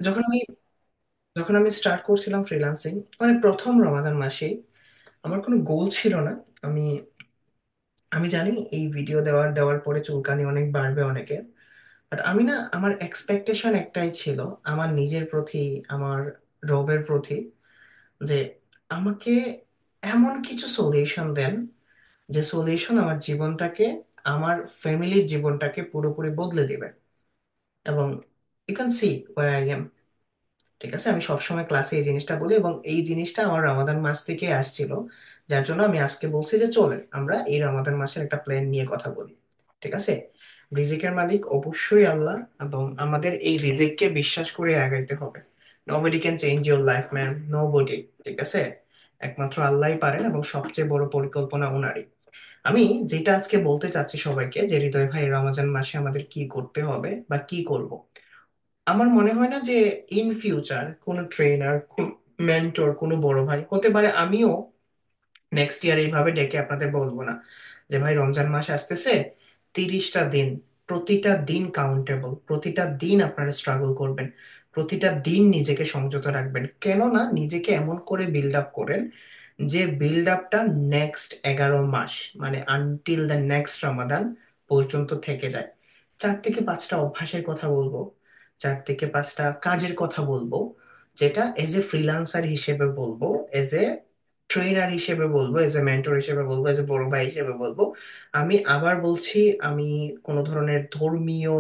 যখন আমি যখন আমি স্টার্ট করছিলাম ফ্রিল্যান্সিং, মানে প্রথম রমাদান মাসেই আমার কোনো গোল ছিল না। আমি আমি জানি এই ভিডিও দেওয়ার দেওয়ার পরে চুলকানি অনেক বাড়বে অনেকে, বাট আমি না, আমার এক্সপেকটেশন একটাই ছিল আমার নিজের প্রতি, আমার রবের প্রতি, যে আমাকে এমন কিছু সলিউশন দেন যে সলিউশন আমার জীবনটাকে, আমার ফ্যামিলির জীবনটাকে পুরোপুরি বদলে দিবে। এবং you can see why I am. ঠিক আছে, আমি সবসময় ক্লাসে এই জিনিসটা বলি এবং এই জিনিসটা আমার রমাদান মাস থেকে আসছিল, যার জন্য আমি আজকে বলছি যে চলে আমরা এই রমাদান মাসের একটা প্ল্যান নিয়ে কথা বলি। ঠিক আছে, রিজিকের মালিক অবশ্যই আল্লাহ, এবং আমাদের এই রিজিককে বিশ্বাস করে আগাইতে হবে। Nobody can change your life man, nobody. ঠিক আছে, একমাত্র আল্লাহই পারেন এবং সবচেয়ে বড় পরিকল্পনা ওনারই। আমি যেটা আজকে বলতে চাচ্ছি সবাইকে, যে হৃদয় ভাই রমজান মাসে আমাদের কি করতে হবে বা কি করব, আমার মনে হয় না যে ইন ফিউচার কোনো ট্রেনার, কোন মেন্টর, কোনো বড় ভাই হতে পারে, আমিও নেক্সট ইয়ার এইভাবে ডেকে আপনাদের বলবো না যে ভাই রমজান মাস আসতেছে, 30টা দিন, প্রতিটা দিন কাউন্টেবল, প্রতিটা দিন আপনারা স্ট্রাগল করবেন, প্রতিটা দিন নিজেকে সংযত রাখবেন। কেননা নিজেকে এমন করে বিল্ড আপ করেন যে বিল্ড আপটা নেক্সট 11 মাস, মানে আনটিল দ্য নেক্সট রমাদান পর্যন্ত থেকে যায়। 4 থেকে 5টা অভ্যাসের কথা বলবো, 4 থেকে 5টা কাজের কথা বলবো, যেটা এজ এ ফ্রিল্যান্সার হিসেবে বলবো, এজ এ ট্রেনার হিসেবে বলবো, এজ এ মেন্টর হিসেবে বলবো, এজ এ বড় ভাই হিসেবে বলবো। আমি আবার বলছি, আমি কোনো ধরনের ধর্মীয়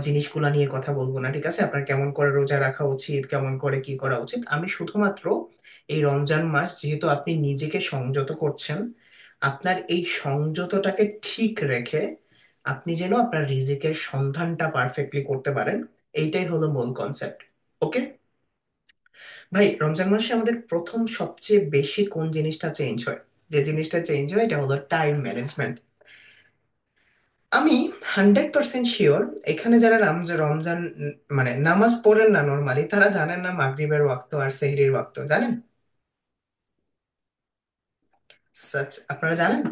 জিনিসগুলা নিয়ে কথা বলবো না। ঠিক আছে, আপনার কেমন করে রোজা রাখা উচিত, কেমন করে কি করা উচিত, আমি শুধুমাত্র এই রমজান মাস যেহেতু আপনি নিজেকে সংযত করছেন, আপনার এই সংযতটাকে ঠিক রেখে আপনি যেন আপনার রিজিকের সন্ধানটা পারফেক্টলি করতে পারেন, এইটাই হলো মূল কনসেপ্ট। ওকে ভাই, রমজান মাসে আমাদের প্রথম সবচেয়ে বেশি কোন জিনিসটা চেঞ্জ হয়? যে জিনিসটা চেঞ্জ হয় এটা হলো টাইম ম্যানেজমেন্ট। আমি 100% শিওর, এখানে যারা রমজান রমজান মানে নামাজ পড়েন না নর্মালি, তারা জানেন না মাগরিবের ওয়াক্ত আর সেহরির ওয়াক্ত, জানেন? আপনারা জানেন?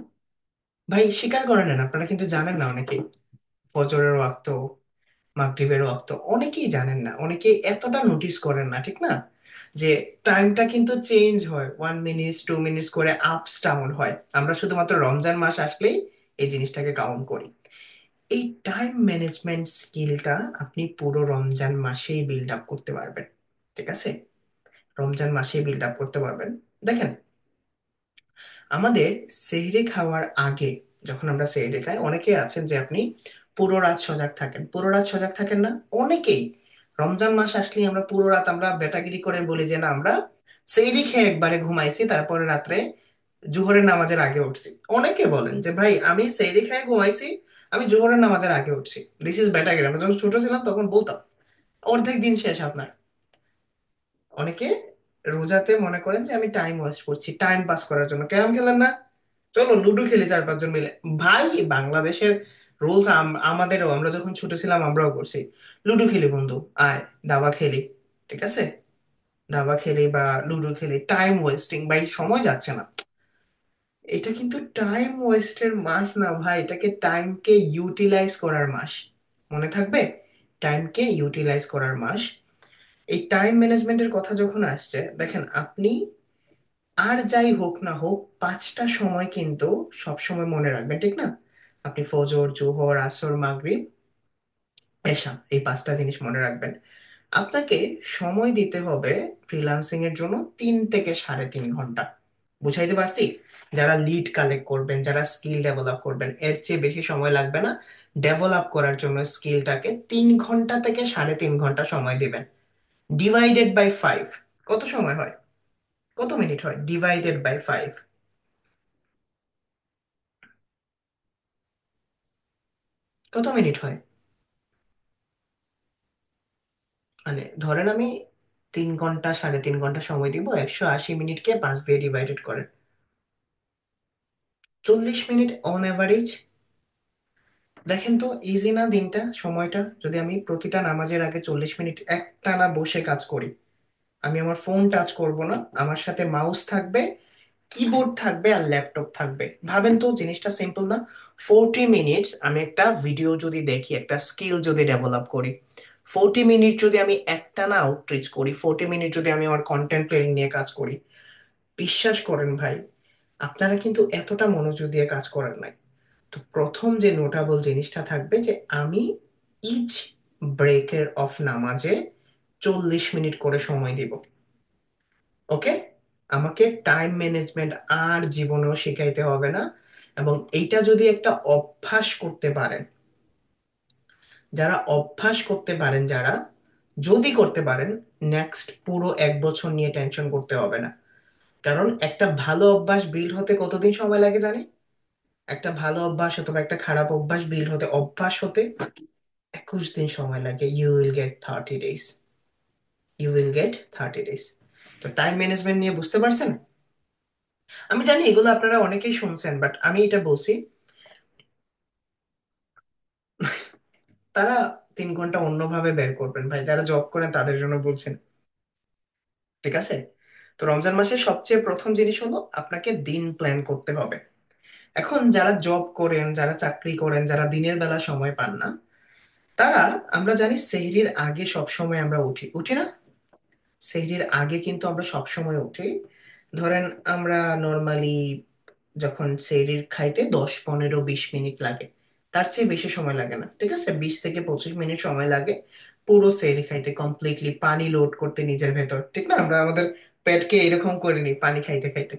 ভাই স্বীকার করে নেন, আপনারা কিন্তু জানেন না অনেকেই। ফজরের ওয়াক্ত, মাগরিবের ওয়াক্ত অনেকেই জানেন না, অনেকেই এতটা নোটিস করেন না, ঠিক না? যে টাইমটা কিন্তু চেঞ্জ হয়, 1 মিনিট 2 মিনিটস করে আপস ডাউন হয়। আমরা শুধুমাত্র রমজান মাস আসলেই এই জিনিসটাকে কাউন্ট করি। এই টাইম ম্যানেজমেন্ট স্কিলটা আপনি পুরো রমজান মাসেই বিল্ড আপ করতে পারবেন। ঠিক আছে, রমজান মাসেই বিল্ড আপ করতে পারবেন। দেখেন, আমাদের সেহরি খাওয়ার আগে, যখন আমরা সেহরি খাই, অনেকে আছেন যে আপনি পুরো রাত সজাগ থাকেন, পুরো রাত সজাগ থাকেন না অনেকেই। রমজান মাস আসলেই আমরা পুরো রাত আমরা বেটাগিরি করে বলি যে না, আমরা সেহরি খেয়ে একবারে ঘুমাইছি, তারপরে রাত্রে জোহরের নামাজের আগে উঠছি। অনেকে বলেন যে ভাই আমি সেহরি খেয়ে ঘুমাইছি, আমি জোহরের নামাজের আগে উঠছি। দিস ইজ বেটাগিরি। আমরা যখন ছোট ছিলাম তখন বলতাম, অর্ধেক দিন শেষ আপনার। অনেকে রোজাতে মনে করেন যে আমি টাইম ওয়েস্ট করছি টাইম পাস করার জন্য। ক্যারাম খেলেন না? চলো লুডো খেলি 4-5 জন মিলে। ভাই বাংলাদেশের রুলস আমাদেরও, আমরা যখন ছোট ছিলাম আমরাও করছি। লুডো খেলি বন্ধু, আয় দাবা খেলি। ঠিক আছে, দাবা খেলি বা লুডো খেলি, টাইম ওয়েস্টিং ভাই, সময় যাচ্ছে না। এটা কিন্তু টাইম ওয়েস্টের মাস না ভাই, এটাকে টাইমকে ইউটিলাইজ করার মাস। মনে থাকবে, টাইমকে ইউটিলাইজ করার মাস। এই টাইম ম্যানেজমেন্টের কথা যখন আসছে, দেখেন আপনি আর যাই হোক না হোক 5টা সময় কিন্তু সব সময় মনে রাখবেন, ঠিক না? আপনি ফজর, জোহর, আসর, মাগরিব, এশা, এই 5টা জিনিস মনে রাখবেন। আপনাকে সময় দিতে হবে ফ্রিল্যান্সিং এর জন্য 3 থেকে 3.5 ঘন্টা। বুঝাইতে পারছি? যারা লিড কালেক্ট করবেন, যারা স্কিল ডেভেলপ করবেন, এর চেয়ে বেশি সময় লাগবে না। ডেভেলপ করার জন্য স্কিলটাকে 3 ঘন্টা থেকে 3.5 ঘন্টা সময় দিবেন, ডিভাইডেড বাই 5। কত সময় হয়? কত মিনিট হয় ডিভাইডেড বাই 5? কত মিনিট হয়? মানে ধরেন আমি 3 ঘন্টা 3.5 ঘন্টা সময় দিব, 180 মিনিটকে 5 দিয়ে ডিভাইডেড করেন, 40 মিনিট অন অ্যাভারেজ। দেখেন তো ইজি না দিনটা, সময়টা? যদি আমি প্রতিটা নামাজের আগে 40 মিনিট একটানা বসে কাজ করি, আমি আমার ফোন টাচ করব না, আমার সাথে মাউস থাকবে, কিবোর্ড থাকবে আর ল্যাপটপ থাকবে, ভাবেন তো জিনিসটা সিম্পল না? 40 মিনিটস আমি একটা ভিডিও যদি দেখি, একটা স্কিল যদি ডেভেলপ করি, 40 মিনিট যদি আমি একটানা আউটরিচ করি, 40 মিনিট যদি আমি আমার কন্টেন্ট প্ল্যানিং নিয়ে কাজ করি, বিশ্বাস করেন ভাই, আপনারা কিন্তু এতটা মনোযোগ দিয়ে কাজ করেন নাই। তো প্রথম যে নোটাবল জিনিসটা থাকবে যে আমি ইচ ব্রেকের অফ নামাজে 40 মিনিট করে সময় দিব। ওকে? আমাকে টাইম ম্যানেজমেন্ট আর জীবনেও শিখাইতে হবে না। এবং এইটা যদি একটা অভ্যাস করতে পারেন, যারা অভ্যাস করতে পারেন, যারা যদি করতে পারেন, নেক্সট পুরো 1 বছর নিয়ে টেনশন করতে হবে না। কারণ একটা ভালো অভ্যাস বিল্ড হতে কতদিন সময় লাগে জানি? একটা ভালো অভ্যাস অথবা একটা খারাপ অভ্যাস বিল্ড হতে, অভ্যাস হতে 21 দিন সময় লাগে। You will get 30 days. তো টাইম ম্যানেজমেন্ট নিয়ে বুঝতে পারছেন? আমি জানি এগুলো আপনারা অনেকেই শুনছেন, বাট আমি এটা বলছি, তারা 3 ঘন্টা অন্যভাবে বের করবেন ভাই, যারা জব করেন তাদের জন্য বলছেন। ঠিক আছে? তো রমজান মাসের সবচেয়ে প্রথম জিনিস হলো আপনাকে দিন প্ল্যান করতে হবে। এখন যারা জব করেন, যারা চাকরি করেন, যারা দিনের বেলা সময় পান না, তারা, আমরা জানি সেহরির আগে সব সময় আমরা উঠি, উঠি না? সেহরির আগে কিন্তু আমরা সব সময় উঠি। ধরেন আমরা নর্মালি যখন সেহরির খাইতে 10, 15, 20 মিনিট লাগে, তার চেয়ে বেশি সময় লাগে না, ঠিক আছে? 20 থেকে 25 মিনিট সময় লাগে পুরো সেহরি খাইতে, কমপ্লিটলি পানি লোড করতে নিজের ভেতর, ঠিক না? আমরা আমাদের পেটকে এরকম করে নিই পানি খাইতে খাইতে,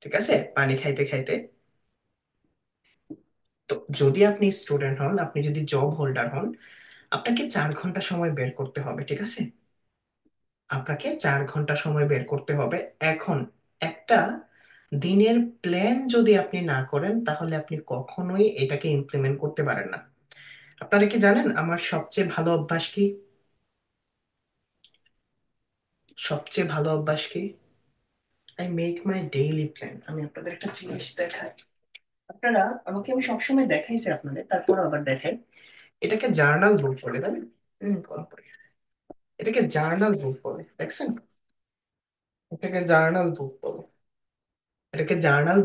ঠিক আছে? পানি খাইতে খাইতে। তো যদি আপনি স্টুডেন্ট হন, আপনি যদি জব হোল্ডার হন, আপনাকে 4 ঘন্টা সময় বের করতে হবে, ঠিক আছে? আপনাকে 4 ঘন্টা সময় বের করতে হবে। এখন একটা দিনের প্ল্যান যদি আপনি না করেন, তাহলে আপনি কখনোই এটাকে ইমপ্লিমেন্ট করতে পারেন না। আপনারা কি জানেন আমার সবচেয়ে ভালো অভ্যাস কি? সবচেয়ে ভালো অভ্যাস কি? I make my daily plan. আমি আপনাদের একটা জিনিস দেখাই। আপনারা, আমাকে আমি সবসময় দেখাইছি আপনাদের, তারপর আবার দেখাই। এটাকে জার্নাল বুক বলে, তাই না? কল করে। এটাকে জার্নাল বুক বলে, দেখছেন? এটাকে জার্নাল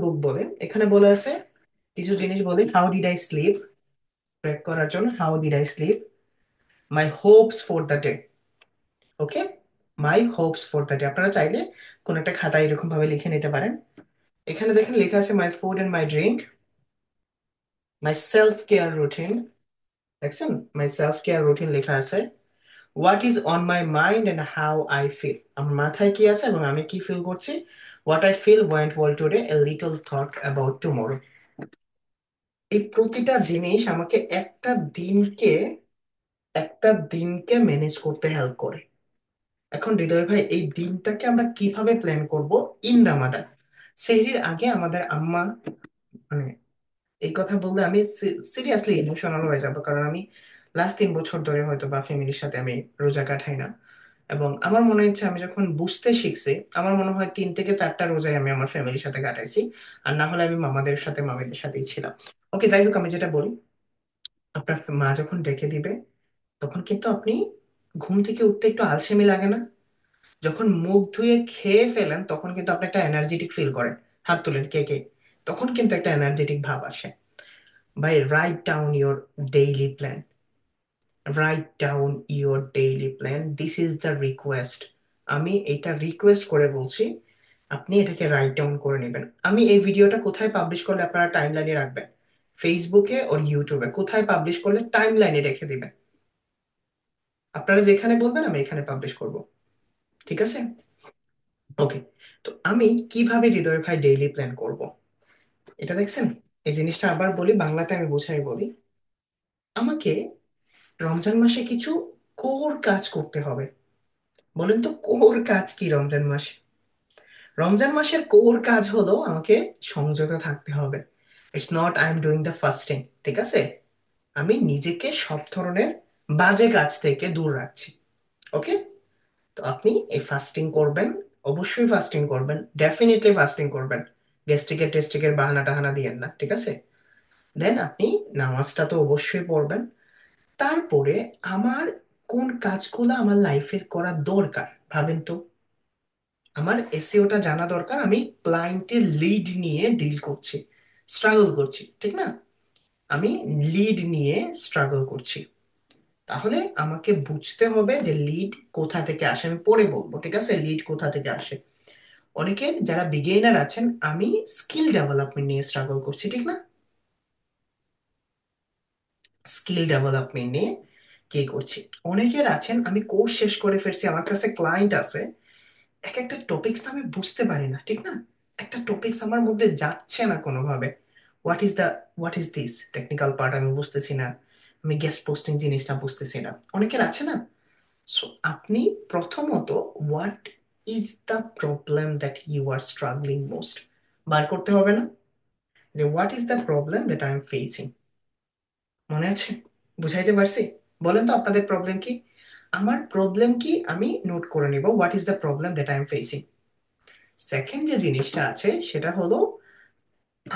বুক বলে। এখানে বলে আছে কিছু জিনিস বলি। How did I sleep, track করার জন্য। How did I sleep, my Hopes for the day. Okay? My Hopes for the day. আপনারা চাইলে কোন একটা খাতায় এরকম ভাবে লিখে নিতে পারেন। এখানে দেখেন লেখা আছে my food and my drink, my self care routine. দেখছেন? মাই সেলফ কেয়ার রুটিন লেখা আছে। What is on my mind and how I feel, আমার মাথায় কি আছে এবং আমি কি ফিল করছি। What I feel went well today, a little thought about tomorrow. এই প্রতিটা জিনিস আমাকে একটা দিনকে ম্যানেজ করতে হেল্প করে। এখন হৃদয় ভাই, এই দিনটাকে আমরা কিভাবে প্ল্যান করব? ইন রামাদান, সেহরির আগে আমাদের আম্মা, মানে এই কথা বললে আমি সিরিয়াসলি ইমোশনাল হয়ে যাব, কারণ আমি লাস্ট 3 বছর ধরে হয়তো বা ফ্যামিলির সাথে আমি রোজা কাটাই না। এবং আমার মনে হচ্ছে আমি যখন বুঝতে শিখছি, আমার মনে হয় 3 থেকে 4টা রোজাই আমি আমার ফ্যামিলির সাথে কাটাইছি। আর না হলে আমি মামাদের সাথে, মামিদের সাথেই ছিলাম। ওকে, যাই হোক, আমি যেটা বলি, আপনার মা যখন ডেকে দিবে, তখন কিন্তু আপনি ঘুম থেকে উঠতে একটু আলসেমি লাগে না? যখন মুখ ধুয়ে খেয়ে ফেলেন, তখন কিন্তু আপনি একটা এনার্জেটিক ফিল করেন। হাত তুলেন কে কে। তখন কিন্তু একটা এনার্জেটিক ভাব আসে। ভাই, write down your daily plan. Write down your daily plan, this is the request. আমি এটা রিকোয়েস্ট করে বলছি, আপনি এটাকে রাইট ডাউন করে নেবেন। আমি এই ভিডিওটা কোথায় পাবলিশ করলে আপনারা টাইম লাইনে রাখবেন? ফেসবুকে ওর ইউটিউবে কোথায় পাবলিশ করলে টাইম লাইনে রেখে দিবেন? আপনারা যেখানে বলবেন আমি এখানে পাবলিশ করব। ঠিক আছে? ওকে। তো আমি কিভাবে হৃদয় ভাই ডেইলি প্ল্যান করব, এটা দেখছেন? এই জিনিসটা আবার বলি, বাংলাতে আমি বুঝাই বলি। আমাকে রমজান মাসে কিছু কোর কাজ করতে হবে। বলেন তো কোর কাজ কি রমজান মাসে? রমজান মাসের কোর কাজ হলো আমাকে সংযত থাকতে হবে। It's not I am doing the fasting, ঠিক আছে? আমি নিজেকে সব ধরনের বাজে কাজ থেকে দূর রাখছি। ওকে? তো আপনি এই ফাস্টিং করবেন, অবশ্যই ফাস্টিং করবেন, ডেফিনেটলি ফাস্টিং করবেন। গ্যাস্ট্রিকের টেস্টিকের বাহানা টাহানা দিয়েন না, ঠিক আছে? দেন আপনি নামাজটা তো অবশ্যই পড়বেন। তারপরে আমার কোন কাজগুলো আমার লাইফে করা দরকার ভাবেন তো। আমার এসইওটা জানা দরকার। আমি ক্লায়েন্টের লিড নিয়ে ডিল করছি, স্ট্রাগল করছি, ঠিক না? আমি লিড নিয়ে স্ট্রাগল করছি। তাহলে আমাকে বুঝতে হবে যে লিড কোথা থেকে আসে। আমি পরে বলবো, ঠিক আছে, লিড কোথা থেকে আসে। অনেকে যারা বিগিনার আছেন, আমি স্কিল ডেভেলপমেন্ট নিয়ে স্ট্রাগল করছি, ঠিক না? স্কিল ডেভেলপমেন্ট নিয়ে কি করছি। অনেকের আছেন, আমি কোর্স শেষ করে ফেলছি, আমার কাছে ক্লায়েন্ট আছে, এক একটা টপিকস আমি বুঝতে পারি না, ঠিক না? একটা টপিকস আমার মধ্যে যাচ্ছে না কোনোভাবে। What is the what is this technical part আমি বুঝতেছি না, আমি গেস্ট পোস্টিং জিনিসটা বুঝতেছি না। অনেকের আছে না? সো আপনি প্রথমত what is the problem that you are struggling most বার করতে হবে না? যে what is the problem that I am facing. মনে আছে? বুঝাইতে পারছি? বলেন তো আপনাদের প্রবলেম কি। আমার প্রবলেম কি আমি নোট করে নিব, what is the problem that I am facing. Second যে জিনিসটা আছে সেটা হলো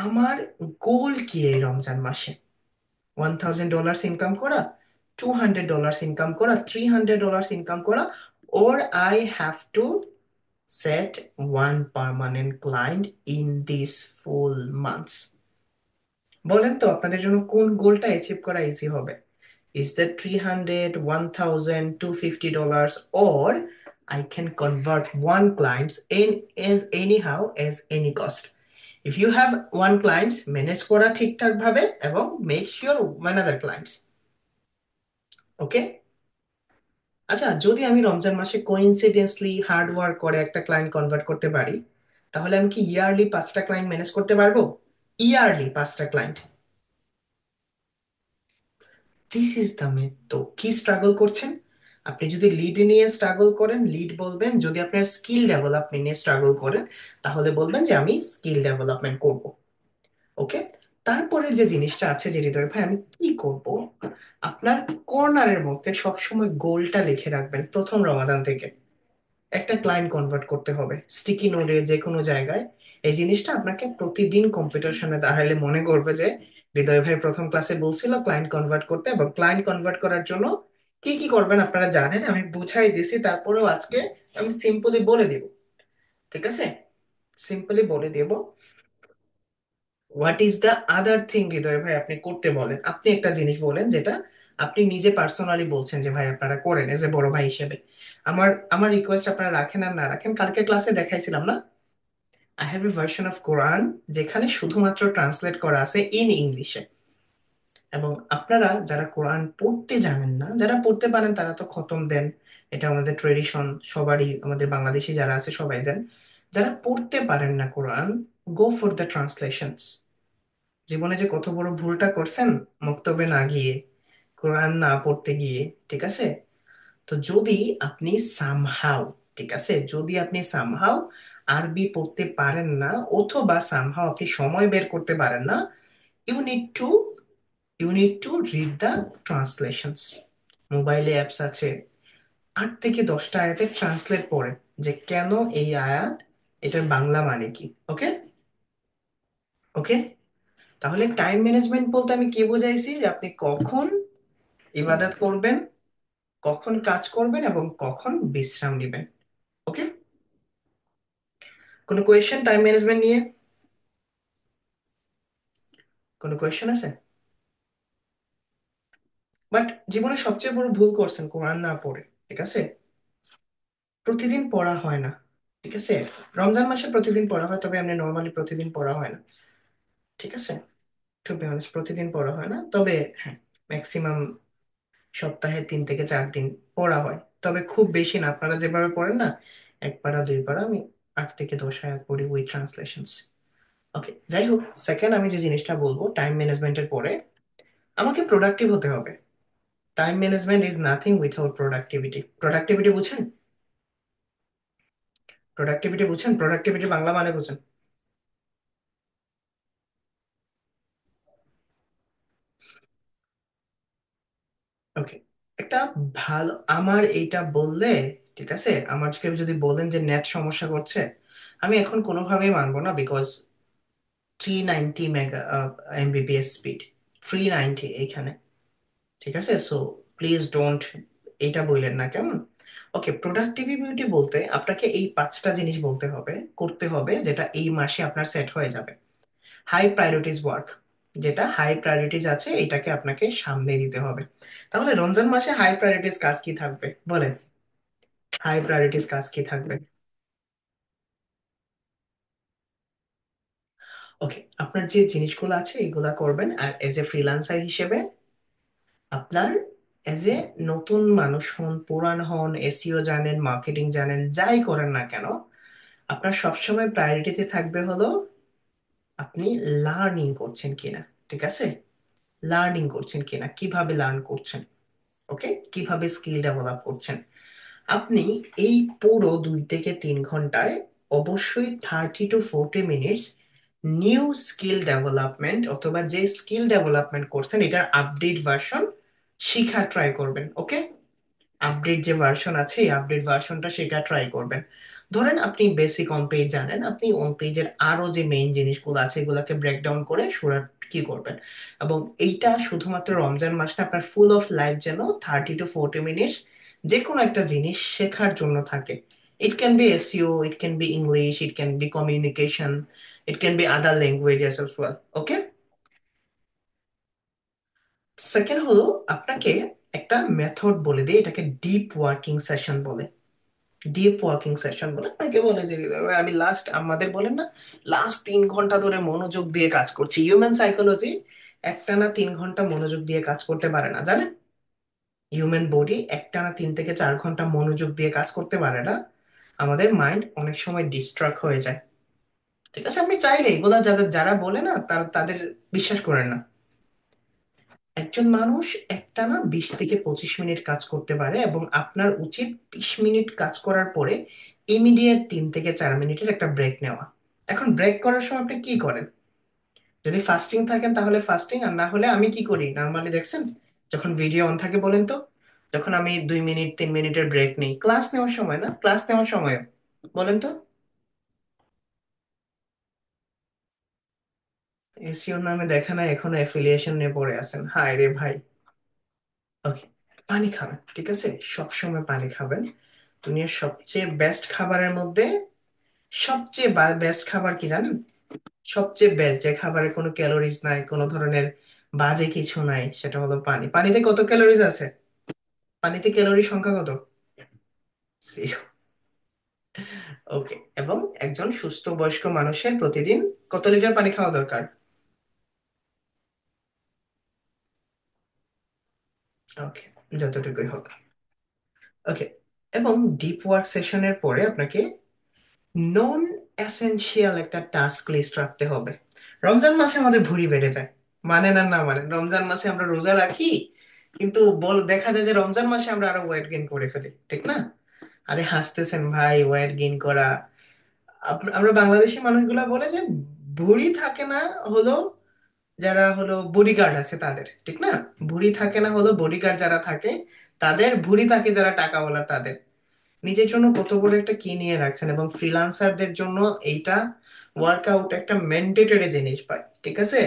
আমার গোল কি এই রমজান মাসে। $1,000 ইনকাম করা, $200 ইনকাম করা, $300 ইনকাম করা, or I have to set one permanent client in these full months. বলেন তো আপনাদের জন্য কোন গোলটা অ্যাচিভ করা ইজি হবে? Is that 300, 1,000, $250, or I can convert one client in as anyhow as any cost. If you have one client, manage করা ঠিকঠাক ভাবে এবং make sure one other clients. ওকে? আচ্ছা, যদি আমি রমজান মাসে কোইন্সিডেন্সলি হার্ড ওয়ার্ক করে একটা ক্লায়েন্ট কনভার্ট করতে পারি, তাহলে আমি কি ইয়ারলি 5টা ক্লায়েন্ট ম্যানেজ করতে পারবো? ইয়ারলি 5টা client. This is the math. তো কি স্ট্রাগল করছেন? আপনি যদি লিড নিয়ে স্ট্রাগল করেন, লিড বলবেন। যদি আপনার স্কিল ডেভেলপমেন্ট নিয়ে স্ট্রাগল করেন, তাহলে বলবেন যে আমি স্কিল ডেভেলপমেন্ট করব। ওকে? তারপরের যে জিনিসটা আছে যে হৃদয় ভাই আমি কি করব, আপনার কর্নারের মধ্যে সবসময় গোলটা লিখে রাখবেন প্রথম রমাদান থেকে। একটা ক্লায়েন্ট কনভার্ট করতে হবে স্টিকি নোটে যে কোনো জায়গায়। এই জিনিসটা আপনাকে প্রতিদিন কম্পিউটার সামনে দাঁড়ালে মনে করবে যে হৃদয় ভাই প্রথম ক্লাসে বলছিল ক্লায়েন্ট কনভার্ট করতে। এবং ক্লায়েন্ট কনভার্ট করার জন্য কি কি করবেন আপনারা জানেন, আমি বুঝাই দিছি, তারপরেও আজকে আমি সিম্পলি বলে দিব, ঠিক আছে? সিম্পলি বলে দেব। What is the other thing Hriday ভাই আপনি করতে বলেন। আপনি একটা জিনিস বলেন যেটা আপনি নিজে পার্সোনালি বলছেন যে ভাই আপনারা করেন এজ এ বড় ভাই হিসেবে। আমার আমার রিকোয়েস্ট আপনারা রাখেন আর না রাখেন, কালকে ক্লাসে দেখাইছিলাম না, I have a version of Quran যেখানে শুধুমাত্র ট্রান্সলেট করা আছে ইন ইংলিশে। এবং আপনারা যারা কোরআন পড়তে জানেন না, যারা পড়তে পারেন তারা তো খতম দেন, এটা আমাদের ট্রেডিশন, সবারই, আমাদের বাংলাদেশি যারা আছে সবাই দেন। যারা পড়তে পারেন না কোরআন, গো ফর দ্য ট্রান্সলেশনস। জীবনে যে কত বড় ভুলটা করছেন মক্তবে না গিয়ে, কোরআন না পড়তে গিয়ে, ঠিক আছে? তো যদি আপনি সামহাও, ঠিক আছে, যদি আপনি সামহাও আরবি পড়তে পারেন না, অথবা সামহাও আপনি সময় বের করতে পারেন না, you need to you need to read the translations. মোবাইলে অ্যাপস আছে, 8 থেকে 10টা আয়াতের ট্রান্সলেট পড়ে যে কেন এই আয়াত, এটার বাংলা মানে কি। ওকে? ওকে? তাহলে টাইম ম্যানেজমেন্ট বলতে আমি কি বোঝাইছি, যে আপনি কখন ইবাদত করবেন, কখন কাজ করবেন এবং কখন বিশ্রাম নেবেন। ওকে? কোনো কোয়েশ্চেন টাইম ম্যানেজমেন্ট নিয়ে? কোনো কোয়েশ্চেন আছে? বাট জীবনে সবচেয়ে বড় ভুল করছেন কোরআন না পড়ে, ঠিক আছে? প্রতিদিন পড়া হয় না, ঠিক আছে? রমজান মাসে প্রতিদিন পড়া হয়, তবে এমনি নর্মালি প্রতিদিন পড়া হয় না, ঠিক আছে? টু বি অনেস্ট প্রতিদিন পড়া হয় না, তবে হ্যাঁ, ম্যাক্সিমাম সপ্তাহে 3 থেকে 4 দিন পড়া হয়। তবে খুব বেশি না, আপনারা যেভাবে পড়েন না, 1 পারা 2 পারা, আমি 8 থেকে 10 আয়াত পড়ি উইথ ট্রান্সলেশনস। ওকে, যাই হোক, সেকেন্ড আমি যে জিনিসটা বলবো টাইম ম্যানেজমেন্টের পরে, আমাকে প্রোডাক্টিভ হতে হবে। Time management is nothing without productivity. Productivity বুঝেন? প্রোডাক্টিভিটি বুঝেন? প্রোডাক্টিভিটি বাংলা মানে বুঝেন? ওকে, একটা ভালো, আমার এইটা বললে, ঠিক আছে, আমার কেউ যদি বলেন যে নেট সমস্যা করছে, আমি এখন কোনোভাবেই মানবো না, বিকজ 390 এমবিপিএস স্পিড, 390 এইখানে, ঠিক আছে? সো প্লিজ ডোন্ট এইটা বললেন না, কেমন? ওকে, প্রোডাক্টিভিটি বলতে আপনাকে এই 5টা জিনিস বলতে হবে, করতে হবে, যেটা এই মাসে আপনার সেট হয়ে যাবে। হাই প্রায়োরিটিজ ওয়ার্ক, যেটা হাই প্রায়োরিটিজ আছে এটাকে আপনাকে সামনে দিতে হবে। তাহলে রমজান মাসে হাই প্রায়োরিটিজ কাজ কি থাকবে বলেন? হাই প্রায়োরিটিস কাজ কি থাকবে? ওকে, আপনার যে জিনিসগুলো আছে এগুলা করবেন, আর এজ এ ফ্রিল্যান্সার হিসেবে আপনার এজ এ নতুন মানুষ হন পুরান হন, এসইও জানেন, মার্কেটিং জানেন, যাই করেন না কেন, আপনার সবসময় প্রায়োরিটিতে থাকবে হলো আপনি লার্নিং করছেন কিনা। ঠিক আছে? লার্নিং করছেন কিনা, কিভাবে লার্ন করছেন, ওকে, কিভাবে স্কিল ডেভেলপ করছেন। আপনি এই পুরো 2 থেকে 3 ঘন্টায় অবশ্যই 30 to 40 minutes new skill development অথবা যে স্কিল ডেভেলপমেন্ট করছেন এটার আপডেট ভার্সন শিখা ট্রাই করবেন। ওকে? আপডেট যে ভার্সন আছে এই আপডেট ভার্সনটা শেখা ট্রাই করবেন। ধরেন আপনি বেসিক অন পেজ জানেন, আপনি অন পেজের আরো যে মেইন জিনিসগুলো আছে এগুলোকে ব্রেকডাউন করে সুরা কি করবেন। এবং এইটা শুধুমাত্র রমজান মাস না, আপনার ফুল অফ লাইফ যেন 30 to 40 মিনিটস যে কোনো একটা জিনিস শেখার জন্য থাকে। It can be SEO, it can be English, it can be communication, it can be other languages as well. Okay? Second হলো আপনাকে একটা মেথড বলে দিই, এটাকে ডিপ ওয়ার্কিং সেশন বলে। ডিপ ওয়ার্কিং সেশন বলে, অনেকে বলে যে আমি লাস্ট আমাদের বলেন না লাস্ট 3 ঘন্টা ধরে মনোযোগ দিয়ে কাজ করছি। হিউম্যান সাইকোলজি একটানা 3 ঘন্টা মনোযোগ দিয়ে কাজ করতে পারে না, জানেন? হিউম্যান বডি একটানা 3 থেকে 4 ঘন্টা মনোযোগ দিয়ে কাজ করতে পারে না। আমাদের মাইন্ড অনেক সময় ডিস্ট্রাক্ট হয়ে যায়। ঠিক আছে? আপনি চাইলে এগুলা যাদের যারা বলে না তারা তাদের বিশ্বাস করেন না। একজন মানুষ একটানা 20 থেকে 25 মিনিট কাজ করতে পারে এবং আপনার উচিত 20 মিনিট কাজ করার পরে ইমিডিয়েট 3 থেকে 4 মিনিটের একটা ব্রেক নেওয়া। এখন ব্রেক করার সময় আপনি কি করেন? যদি ফাস্টিং থাকেন তাহলে ফাস্টিং, আর না হলে আমি কি করি নর্মালি দেখছেন, যখন ভিডিও অন থাকে বলেন তো, যখন আমি 2 মিনিট 3 মিনিটের ব্রেক নেই ক্লাস নেওয়ার সময়, না ক্লাস নেওয়ার সময় বলেন তো, এসিও নামে দেখা নাই এখনো অ্যাফিলিয়েশন নিয়ে পড়ে আছেন, হায় রে ভাই। ওকে, পানি খাবেন, ঠিক আছে? সবসময় পানি খাবেন। দুনিয়ার সবচেয়ে বেস্ট খাবারের মধ্যে সবচেয়ে বেস্ট খাবার কি জানেন? সবচেয়ে বেস্ট যে খাবারে কোনো ক্যালোরিজ নাই, কোনো ধরনের বাজে কিছু নাই, সেটা হলো পানি। পানিতে কত ক্যালোরিজ আছে? পানিতে ক্যালোরি সংখ্যা কত? Zero। ওকে, এবং একজন সুস্থ বয়স্ক মানুষের প্রতিদিন কত লিটার পানি খাওয়া দরকার? ওকে, যতটুকুই হোক। ওকে, এবং ডিপ ওয়ার্ক সেশনের পরে আপনাকে নন এসেনশিয়াল একটা টাস্ক লিস্ট রাখতে হবে। রমজান মাসে আমাদের ভুঁড়ি বেড়ে যায়, মানে না না মানে রমজান মাসে আমরা রোজা রাখি, কিন্তু দেখা যায় যে রমজান মাসে আমরা আরো ওয়েট গেইন করে ফেলি, ঠিক না? আরে হাসতেছেন ভাই, ওয়েট গেইন করা, আমরা বাংলাদেশি মানুষগুলা বলে যে ভুঁড়ি থাকে না হলো যারা হলো বডিগার্ড আছে তাদের, ঠিক না? ভুঁড়ি থাকে না হলো বডিগার্ড যারা থাকে তাদের, ভুঁড়ি থাকে যারা টাকাওয়ালা তাদের। নিজের জন্য কত বড় একটা কি নিয়ে রাখছেন, এবং ফ্রিল্যান্সারদের জন্য এইটা ওয়ার্কআউট একটা ম্যান্ডেটরি জিনিস পায়। ঠিক আছে?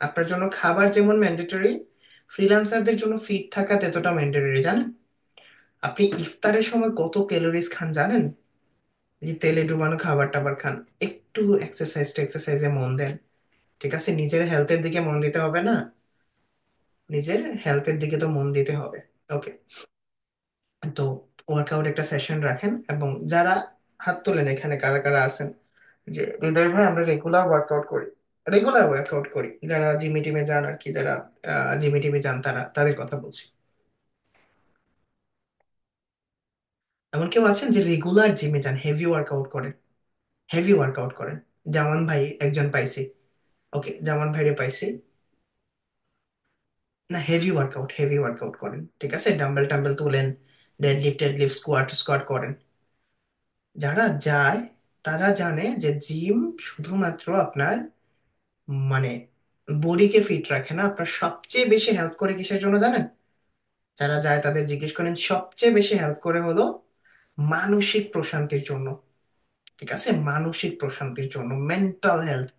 আপনার জন্য খাবার যেমন ম্যান্ডেটরি, ফ্রিল্যান্সারদের জন্য ফিট থাকা ততটা ম্যান্ডেটরি, জানেন? আপনি ইফতারের সময় কত ক্যালোরিজ খান জানেন? এই যে তেলে ডুবানো খাবার টাবার খান। একটু এক্সারসাইজে মন দেন। ঠিক আছে? নিজের হেলথের দিকে মন দিতে হবে না? নিজের হেলথের দিকে তো মন দিতে হবে। ওকে, তো ওয়ার্কআউট একটা সেশন রাখেন, এবং যারা হাত তোলেন এখানে কারা কারা আছেন যে হৃদয় ভাই আমরা রেগুলার ওয়ার্কআউট করি, রেগুলার ওয়ার্কআউট করি, যারা জিমে টিমে যান আর কি, যারা জিমে টিমে যান তারা তাদের কথা বলছি। এমন কেউ আছেন যে রেগুলার জিমে যান, হেভি ওয়ার্কআউট করেন, হেভি ওয়ার্কআউট করেন? জামান ভাই একজন পাইছি। ওকে, জামান ভাইরে পাইছি। না, হেভি ওয়ার্কআউট করেন, ঠিক আছে? ডাম্বেল টাম্বেল তুলেন, ডেডলিফট টেডলিফট স্কোয়াট স্কোয়াট করেন। যারা যায় তারা জানে যে জিম শুধুমাত্র আপনার মানে বডিকে ফিট রাখে না, আপনার সবচেয়ে বেশি হেল্প করে কিসের জন্য জানেন? যারা যায় তাদের জিজ্ঞেস করেন, সবচেয়ে বেশি হেল্প করে হলো মানসিক প্রশান্তির জন্য। ঠিক আছে? মানসিক প্রশান্তির জন্য, মেন্টাল হেলথ।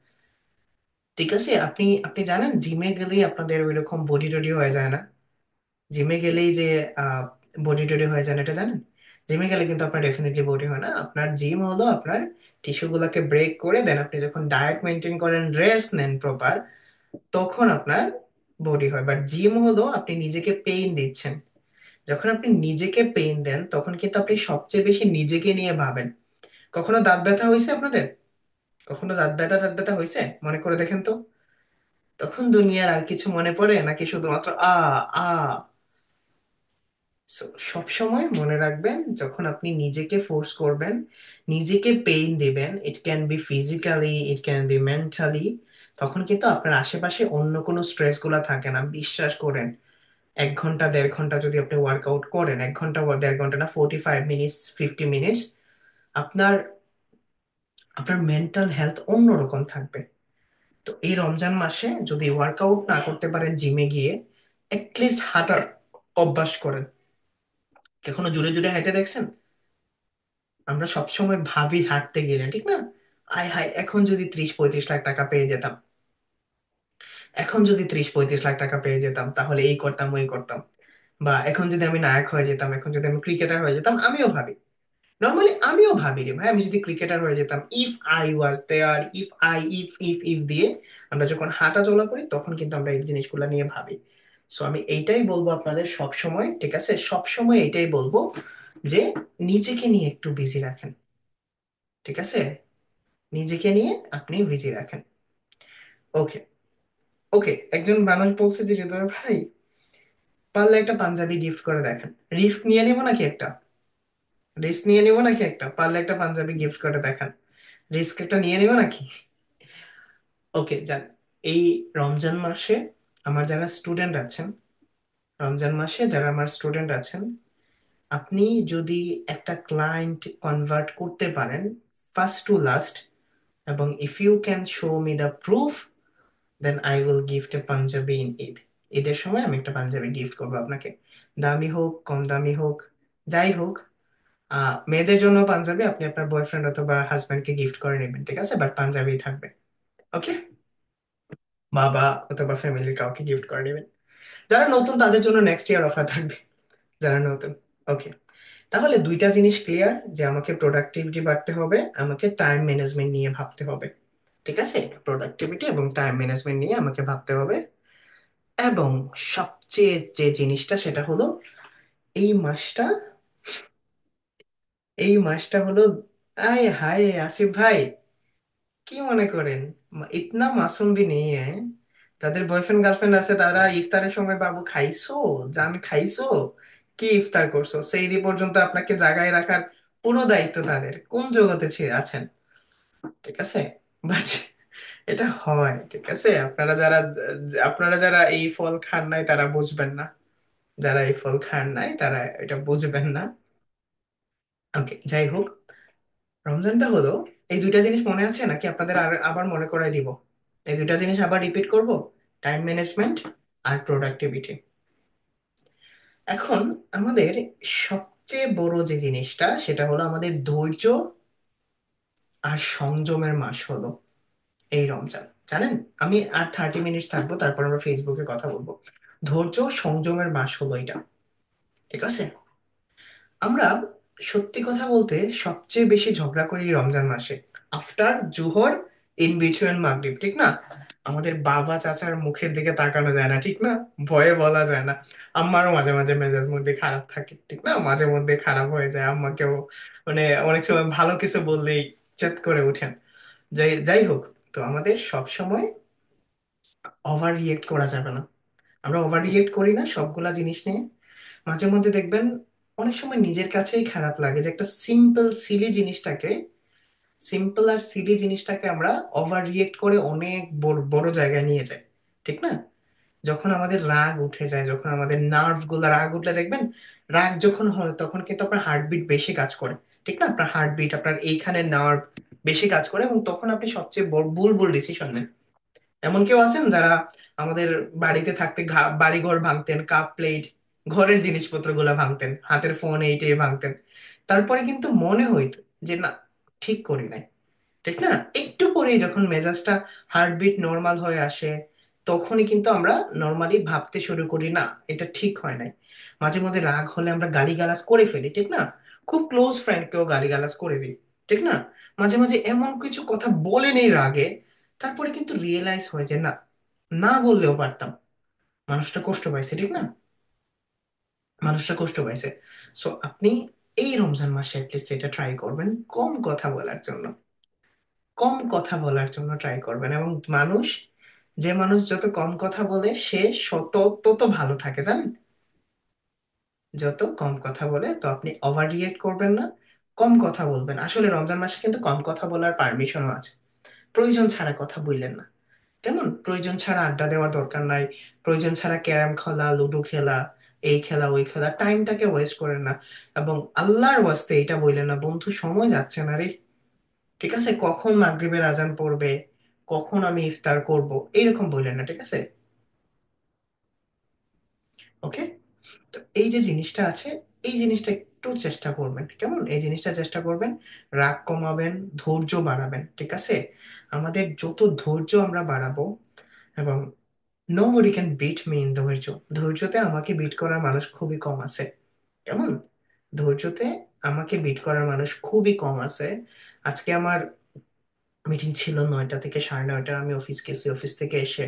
ঠিক আছে? আপনি আপনি জানেন জিমে গেলেই আপনাদের ওইরকম বডি টডি হয়ে যায় না। জিমে গেলেই যে বডি টডি হয়ে যায় না এটা জানেন? জিমে গেলে কিন্তু আপনার ডেফিনেটলি বডি হয় না। আপনার জিম হলো আপনার টিস্যু গুলাকে ব্রেক করে দেন, আপনি যখন ডায়েট মেনটেন করেন, রেস্ট নেন প্রপার, তখন আপনার বডি হয়। বাট জিম হলো আপনি নিজেকে পেইন দিচ্ছেন। যখন আপনি নিজেকে পেইন দেন তখন কিন্তু আপনি সবচেয়ে বেশি নিজেকে নিয়ে ভাবেন। কখনো দাঁত ব্যথা হয়েছে আপনাদের? কখনো দাঁত ব্যথা হয়েছে? মনে করে দেখেন তো। তখন দুনিয়ার আর কিছু মনে পড়ে নাকি শুধুমাত্র আ? সব সময় মনে রাখবেন, যখন আপনি নিজেকে ফোর্স করবেন, নিজেকে পেইন দিবেন, it can be physically, it can be mentally, তখন কিন্তু আপনার আশেপাশে অন্য কোনো স্ট্রেস গুলা থাকে না, বিশ্বাস করেন। 1 ঘন্টা 1.5 ঘন্টা যদি আপনি ওয়ার্কআউট করেন, 1 ঘন্টা বা 1.5 ঘন্টা না, 45 মিনিটস, 50 মিনিটস, আপনার আপনার মেন্টাল হেলথ অন্যরকম থাকবে। তো এই রমজান মাসে যদি ওয়ার্কআউট না করতে পারেন জিমে গিয়ে, অ্যাটলিস্ট হাঁটার অভ্যাস করেন। কখনো জোরে জোরে হেঁটে দেখছেন? আমরা সবসময় ভাবি হাঁটতে গেলে, ঠিক না, আয় হায় এখন যদি 30-35 লাখ টাকা পেয়ে যেতাম, এখন যদি 30-35 লাখ টাকা পেয়ে যেতাম তাহলে এই করতাম ওই করতাম, বা এখন যদি আমি নায়ক হয়ে যেতাম, এখন যদি আমি ক্রিকেটার হয়ে যেতাম। আমিও ভাবি, নর্মালি আমিও ভাবি রে ভাই, আমি যদি ক্রিকেটার হয়ে যেতাম, if I was there, if দিয়ে আমরা যখন হাঁটা চলা করি তখন কিন্তু আমরা এই জিনিসগুলো নিয়ে ভাবি। সো আমি এইটাই বলবো আপনাদের সব সময়, ঠিক আছে, সব সময় এইটাই বলবো যে নিজেকে নিয়ে একটু বিজি রাখেন, ঠিক আছে, নিজেকে নিয়ে আপনি বিজি রাখেন। ওকে, ওকে। একজন মানুষ বলছে যে যে তবে ভাই, পারলে একটা পাঞ্জাবি গিফট করে দেখেন। রিস্ক নিয়ে নিবো নাকি একটা? রিস্ক নিয়ে নিবো নাকি একটা? পারলে একটা পাঞ্জাবি গিফট করে দেখান। রিস্ক একটা নিয়ে নিবো নাকি? ওকে, যান। এই রমজান মাসে আমার যারা স্টুডেন্ট আছেন, রমজান মাসে যারা আমার স্টুডেন্ট আছেন, আপনি যদি একটা ক্লায়েন্ট কনভার্ট করতে পারেন ফার্স্ট টু লাস্ট, এবং if you can show me the proof, then I will gift a Punjabi in Eid. ঈদের সময় আমি একটা পাঞ্জাবি গিফট করবো আপনাকে। দামি হোক, কম দামি হোক, যাই হোক। মেয়েদের জন্য পাঞ্জাবি আপনি আপনার বয়ফ্রেন্ড অথবা হাজবেন্ডকে গিফট করে নেবেন, ঠিক আছে, বাট পাঞ্জাবি থাকবে। ওকে, বাবা অথবা ফ্যামিলির কাউকে গিফট করে নেবেন। যারা নতুন তাদের জন্য নেক্সট ইয়ার অফার থাকবে, যারা নতুন। ওকে, তাহলে দুইটা জিনিস ক্লিয়ার, যে আমাকে প্রোডাক্টিভিটি বাড়তে হবে, আমাকে টাইম ম্যানেজমেন্ট নিয়ে ভাবতে হবে, ঠিক আছে, প্রোডাক্টিভিটি এবং টাইম ম্যানেজমেন্ট নিয়ে আমাকে ভাবতে হবে। এবং সবচেয়ে যে জিনিসটা সেটা হলো, এই মাসটা এই মাসটা হলো, আয় হায় আসিফ ভাই, কি মনে করেন ইতনা মাসুম ভি নেই হ্যায়। যাদের বয়ফ্রেন্ড গার্লফ্রেন্ড আছে তারা ইফতারের সময়, বাবু খাইছো, জান খাইছো, কি ইফতার করছো, সেইরি পর্যন্ত আপনাকে জাগায় রাখার পুরো দায়িত্ব তাদের, কোন জগতে আছেন, ঠিক আছে। বাট এটা হয়, ঠিক আছে। আপনারা যারা এই ফল খান নাই তারা বুঝবেন না, যারা এই ফল খান নাই তারা এটা বুঝবেন না। ওকে, যাই হোক, রমজানটা হলো, এই দুইটা জিনিস মনে আছে নাকি আপনাদের আর আবার মনে করাই দিব? এই দুইটা জিনিস আবার রিপিট করব, টাইম ম্যানেজমেন্ট আর প্রোডাক্টিভিটি। এখন আমাদের সবচেয়ে বড় যে জিনিসটা সেটা হলো আমাদের ধৈর্য আর সংযমের মাস হলো এই রমজান, জানেন। আমি আর 30 মিনিটস থাকবো, তারপর আমরা ফেসবুকে কথা বলবো। ধৈর্য সংযমের মাস হলো এটা, ঠিক আছে। আমরা সত্যি কথা বলতে সবচেয়ে বেশি ঝগড়া করি রমজান মাসে, আফটার জুহর, ইন বিটুইন মাগরিব, ঠিক না। আমাদের বাবা চাচার মুখের দিকে তাকানো যায় না, ঠিক না, ভয়ে বলা যায় না। আম্মারও মাঝে মাঝে মেজাজ মধ্যে খারাপ থাকে, ঠিক না, মাঝে মধ্যে খারাপ হয়ে যায় আম্মাকেও, মানে অনেক সময় ভালো কিছু বললেই চেত করে ওঠেন। যাই যাই হোক, তো আমাদের সব সময় ওভার রিয়েক্ট করা যাবে না। আমরা ওভার রিয়েক্ট করি না সবগুলা জিনিস নিয়ে। মাঝে মধ্যে দেখবেন অনেক সময় নিজের কাছেই খারাপ লাগে যে একটা সিম্পল আর সিলি জিনিসটাকে আমরা ওভার রিয়েক্ট করে অনেক বড় বড় জায়গায় নিয়ে যাই, ঠিক না। যখন আমাদের রাগ উঠে যায়, যখন আমাদের নার্ভ গুলা, রাগ উঠলে দেখবেন, রাগ যখন হয় তখন কিন্তু আপনার হার্টবিট বেশি কাজ করে, ঠিক না, আপনার হার্টবিট, আপনার এইখানে নার্ভ বেশি কাজ করে, এবং তখন আপনি সবচেয়ে বড় ভুল ভুল ডিসিশন নেন। এমন কেউ আছেন যারা আমাদের বাড়িতে থাকতে বাড়ি ঘর ভাঙতেন, কাপ প্লেট, ঘরের জিনিসপত্র গুলা ভাঙতেন, হাতের ফোন এইটাই ভাঙতেন, তারপরে কিন্তু মনে হইতো যে না, ঠিক করি নাই, ঠিক না। একটু পরেই যখন মেজাজটা, হার্টবিট নর্মাল হয়ে আসে, তখনই কিন্তু আমরা নর্মালি ভাবতে শুরু করি না, এটা ঠিক হয় নাই। মাঝে মধ্যে রাগ হলে আমরা গালিগালাজ করে ফেলি, ঠিক না, খুব ক্লোজ ফ্রেন্ডকেও গালিগালাজ করে দিই, ঠিক না। মাঝে মাঝে এমন কিছু কথা বলে নেই রাগে, তারপরে কিন্তু রিয়েলাইজ হয় যে না, না বললেও পারতাম। মানুষটা কষ্ট পাইছে, ঠিক না? মানুষটা কষ্ট পাইছে। সো আপনি এই রমজান মাসে অ্যাটলিস্ট এটা ট্রাই করবেন, কম কথা বলার জন্য। কম কথা বলার জন্য ট্রাই করবেন। এবং মানুষ, যে মানুষ যত কম কথা বলে সে তত ভালো থাকে, জানেন? যত কম কথা বলে, তো আপনি ওভার রিয়েক্ট করবেন না, কম কথা বলবেন। আসলে রমজান মাসে কিন্তু কম কথা বলার পারমিশনও আছে। প্রয়োজন ছাড়া কথা বললেন না, কেমন? প্রয়োজন ছাড়া আড্ডা দেওয়ার দরকার নাই। প্রয়োজন ছাড়া ক্যারাম খেলা, লুডো খেলা, এই খেলা ওই খেলা, টাইমটাকে ওয়েস্ট করেন না। এবং আল্লাহর ওয়াস্তে এটা বললেন না, বন্ধু সময় যাচ্ছে না রে, ঠিক আছে, কখন মাগরিবের আজান পড়বে, কখন আমি ইফতার করব, এরকম বললেন না, ঠিক আছে? ওকে। তো এই যে জিনিসটা আছে, এই জিনিসটা একটু চেষ্টা করবেন, কেমন? এই জিনিসটা চেষ্টা করবেন। রাগ কমাবেন, ধৈর্য বাড়াবেন, ঠিক আছে? আমাদের যত ধৈর্য আমরা বাড়াবো, এবং nobody can bit me in ধৈর্য। ধৈর্যতে আমাকে বিট করার মানুষ খুবই কম আছে, কেমন? ধৈর্যতে আমাকে বিট করার মানুষ খুবই কম আছে। আজকে আমার মিটিং ছিল 9টা থেকে 9:30, আমি অফিস গেছি, অফিস থেকে এসে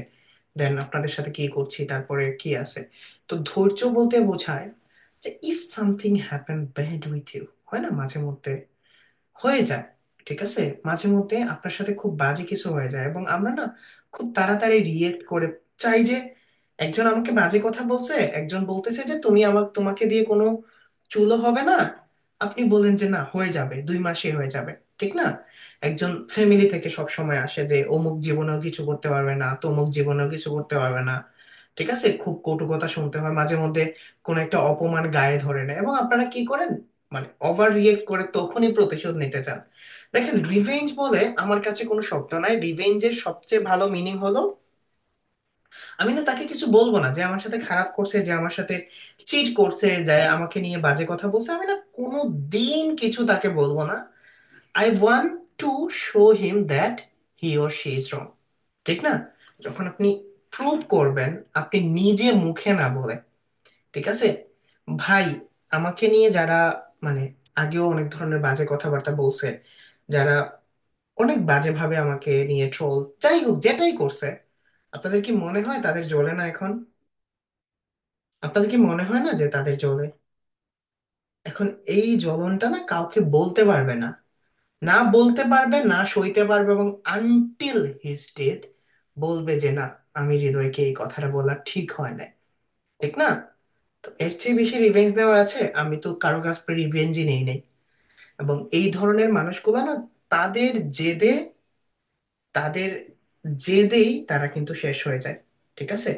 দেন আপনাদের সাথে কি করছি, তারপরে কি আছে। তো ধৈর্য বলতে বোঝায় যে if something happen bad with you, হয় না মাঝে মধ্যে, হয়ে যায়, ঠিক আছে? মাঝে মধ্যে আপনার সাথে খুব বাজে কিছু হয়ে যায় এবং আমরা না খুব তাড়াতাড়ি রিয়েক্ট করে চাই যে, একজন আমাকে বাজে কথা বলছে, একজন বলতেছে যে তোমাকে দিয়ে কোনো চুলো হবে না, আপনি বলেন যে না হয়ে যাবে, 2 মাসে হয়ে যাবে, ঠিক না? একজন ফ্যামিলি থেকে সব সময় আসে যে অমুক জীবনেও কিছু করতে পারবে না, তমুক জীবনেও কিছু করতে পারবে না, ঠিক আছে, খুব কটু কথা শুনতে হয় মাঝে মধ্যে, কোন একটা অপমান গায়ে ধরে নেয়, এবং আপনারা কি করেন, মানে ওভার রিয়েক্ট করে তখনই প্রতিশোধ নিতে চান। দেখেন, রিভেঞ্জ বলে আমার কাছে কোনো শব্দ নাই। রিভেঞ্জের সবচেয়ে ভালো মিনিং হলো, আমি না তাকে কিছু বলবো না যে আমার সাথে খারাপ করছে, যে আমার সাথে চিট করছে, যে আমাকে নিয়ে বাজে কথা বলছে, আমি না কোনো দিন কিছু তাকে বলবো না। I want to show him that he or she is wrong, ঠিক না? যখন আপনি প্রুভ করবেন, আপনি নিজে মুখে না বলে, ঠিক আছে? ভাই, আমাকে নিয়ে যারা, মানে আগেও অনেক ধরনের বাজে কথাবার্তা বলছে, যারা অনেক বাজেভাবে আমাকে নিয়ে ট্রোল, যাই হোক যেটাই করছে, আপনাদের কি মনে হয় তাদের জ্বলে না এখন? আপনাদের কি মনে হয় না যে তাদের জ্বলে? এখন এই জ্বলনটা না কাউকে বলতে পারবে না, না বলতে পারবে, না সইতে পারবে, এবং আনটিল হিজ ডেথ বলবে যে না, আমি হৃদয়কে এই কথাটা বলা ঠিক হয় না, ঠিক না? তো এর চেয়ে বেশি রিভেঞ্জ নেওয়ার আছে? আমি তো কারো কাছ থেকে রিভেঞ্জই নেই নাই। এবং এই ধরনের মানুষগুলো না, তাদের জেদে, তাদের জেদেই তারা কিন্তু শেষ হয়ে যায়, ঠিক আছে?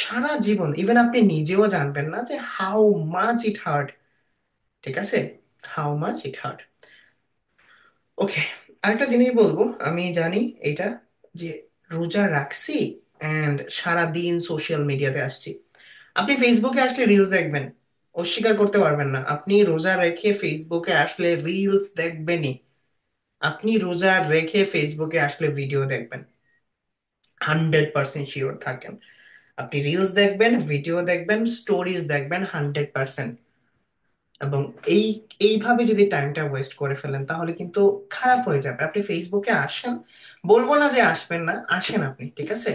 সারা জীবন ইভেন আপনি নিজেও জানবেন না যে হাউ মাচ ইট হার্ট, ঠিক আছে, হাউ মাচ ইট হার্ট। ওকে, আরেকটা জিনিস বলবো, আমি জানি এটা, যে রোজা রাখছি অ্যান্ড সারা দিন সোশ্যাল মিডিয়াতে আসছি। আপনি ফেসবুকে আসলে রিলস দেখবেন, অস্বীকার করতে পারবেন না, আপনি রোজা রেখে ফেসবুকে আসলে রিলস দেখবেনই। আপনি রোজা রেখে ফেসবুকে আসলে ভিডিও দেখবেন, 100% শিওর থাকেন। আপনি রিলস দেখবেন, ভিডিও দেখবেন, স্টোরিজ দেখবেন, 100%। এবং এই এইভাবে যদি টাইমটা ওয়েস্ট করে ফেলেন তাহলে কিন্তু খারাপ হয়ে যাবে। আপনি ফেসবুকে আসেন, বলবো না যে আসবেন না, আসেন আপনি, ঠিক আছে?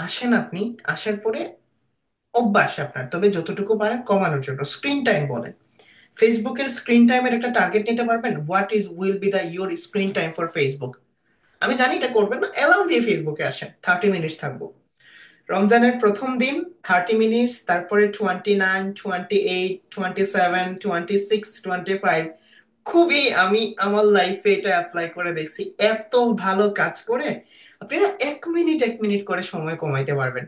আসেন আপনি, আসার পরে অভ্যাস আপনার, তবে যতটুকু পারেন কমানোর জন্য স্ক্রিন টাইম বলেন। ফেসবুকের স্ক্রিন টাইমের একটা টার্গেট নিতে পারবেন, what is will be the your screen time for Facebook. আমি জানি এটা করবেন না, অ্যালার্ম দিয়ে ফেসবুকে আসেন, 30 মিনিট থাকবো। রমজানের প্রথম দিন 30 মিনিটস, তারপরে 29, 28, 27, 26, 25। খুবই, আমি আমার লাইফে এটা অ্যাপ্লাই করে দেখছি, এত ভালো কাজ করে। আপনি না 1 মিনিট 1 মিনিট করে সময় কমাইতে পারবেন।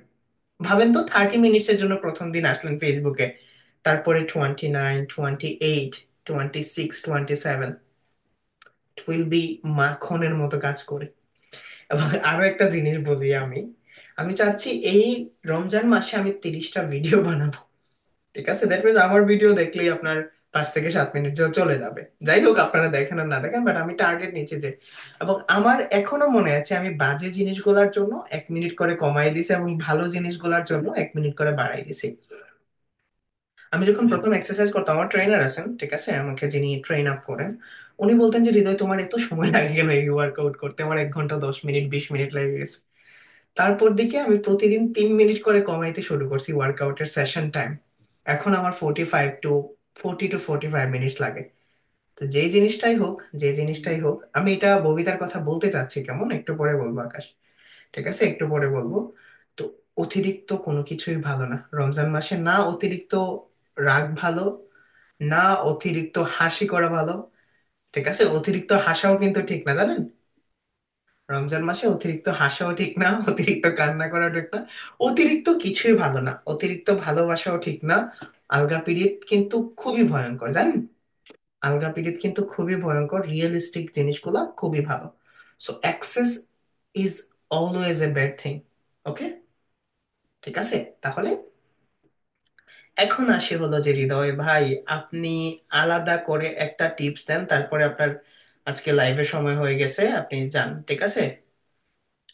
ভাবেন তো, 30 মিনিটসের জন্য প্রথম দিন আসলেন ফেসবুকে, তারপরে 29, 28, 26, 27, ইট উইল বি মাখনের মতো কাজ করে। এবং আরো একটা জিনিস বলি, আমি আমি চাচ্ছি এই রমজান মাসে আমি 30টা ভিডিও বানাবো, ঠিক আছে? দ্যাট মিনস আমার ভিডিও দেখলেই আপনার 5 থেকে 7 মিনিট চলে যাবে। যাই হোক, আপনারা দেখেন আর না দেখেন, বাট আমি টার্গেট নিচ্ছি যে, এবং আমার এখনো মনে আছে আমি বাজে জিনিসগুলোর জন্য 1 মিনিট করে কমাই দিছি, এবং ভালো জিনিসগুলোর জন্য 1 মিনিট করে বাড়াই দিছি। আমি যখন প্রথম এক্সারসাইজ করতাম, আমার ট্রেনার আছেন, ঠিক আছে, আমাকে যিনি ট্রেন আপ করেন, উনি বলতেন যে হৃদয় তোমার এত সময় লাগে কেন এই ওয়ার্কআউট করতে? আমার 1 ঘন্টা 10 মিনিট 20 মিনিট লেগে গেছে। তারপর দিকে আমি প্রতিদিন 3 মিনিট করে কমাইতে শুরু করছি ওয়ার্কআউটের সেশন টাইম। এখন আমার 40 টু 45 মিনিটস লাগে। তো যে জিনিসটাই হোক আমি এটা ববিতার কথা বলতে চাচ্ছি, কেমন একটু পরে বলবো আকাশ, ঠিক আছে একটু পরে বলবো। তো অতিরিক্ত কোনো কিছুই ভালো না রমজান মাসে, না অতিরিক্ত রাগ ভালো, না অতিরিক্ত হাসি করা ভালো। ঠিক আছে, অতিরিক্ত হাসাও কিন্তু ঠিক না, জানেন? রমজান মাসে অতিরিক্ত হাসাও ঠিক না, অতিরিক্ত কান্না করাও ঠিক না, অতিরিক্ত কিছুই ভালো না, অতিরিক্ত ভালোবাসাও ঠিক না। আলগা পিরিয়ড কিন্তু খুবই ভয়ঙ্কর, জানেন? আলগা পিরিয়ড কিন্তু খুবই ভয়ঙ্কর, রিয়েলিস্টিক জিনিসগুলা খুবই ভালো। So excess is always a bad thing. Okay, ঠিক আছে। তাহলে এখন আসি হলো যে হৃদয় ভাই, আপনি আলাদা করে একটা টিপস দেন, তারপরে আপনার আজকে লাইভের সময় হয়ে গেছে, আপনি যান, ঠিক আছে?